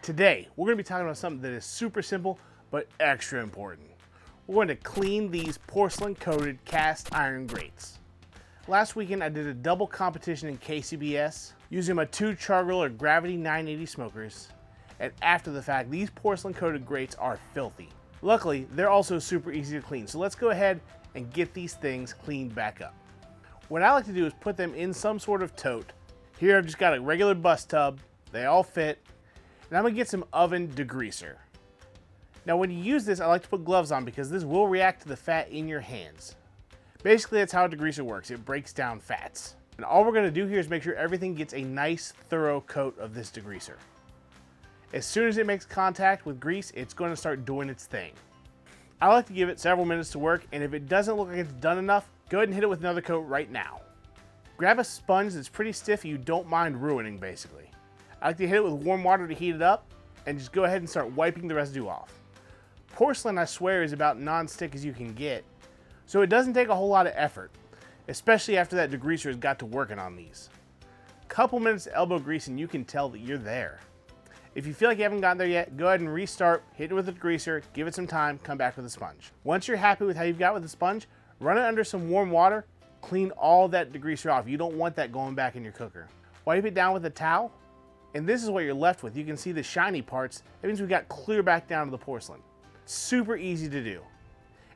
Today, we're going to be talking about something that is super simple, but extra important. We're going to clean these porcelain coated cast iron grates. Last weekend, I did a double competition in KCBS using my two Char-Griller Gravity 980 smokers. And after the fact, these porcelain coated grates are filthy. Luckily, they're also super easy to clean. So let's go ahead and get these things cleaned back up. What I like to do is put them in some sort of tote. Here I've just got a regular bus tub. They all fit. And I'm gonna get some oven degreaser. Now when you use this, I like to put gloves on because this will react to the fat in your hands. Basically, that's how a degreaser works. It breaks down fats. And all we're gonna do here is make sure everything gets a nice, thorough coat of this degreaser. As soon as it makes contact with grease, it's gonna start doing its thing. I like to give it several minutes to work, and if it doesn't look like it's done enough, go ahead and hit it with another coat right now. Grab a sponge that's pretty stiff you don't mind ruining, basically. I like to hit it with warm water to heat it up, and just go ahead and start wiping the residue off. Porcelain, I swear, is about non-stick as you can get, so it doesn't take a whole lot of effort, especially after that degreaser has got to working on these. Couple minutes of elbow grease and you can tell that you're there. If you feel like you haven't gotten there yet, go ahead and restart, hit it with a degreaser, give it some time, come back with a sponge. Once you're happy with how you've got with the sponge, run it under some warm water, clean all that degreaser off. You don't want that going back in your cooker. Wipe it down with a towel, and this is what you're left with. You can see the shiny parts. That means we got clear back down to the porcelain. Super easy to do.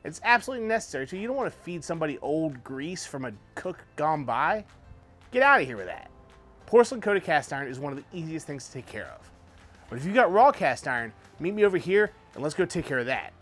It's absolutely necessary, so you don't want to feed somebody old grease from a cook gone by. Get out of here with that. Porcelain coated cast iron is one of the easiest things to take care of. But if you got raw cast iron, meet me over here and let's go take care of that.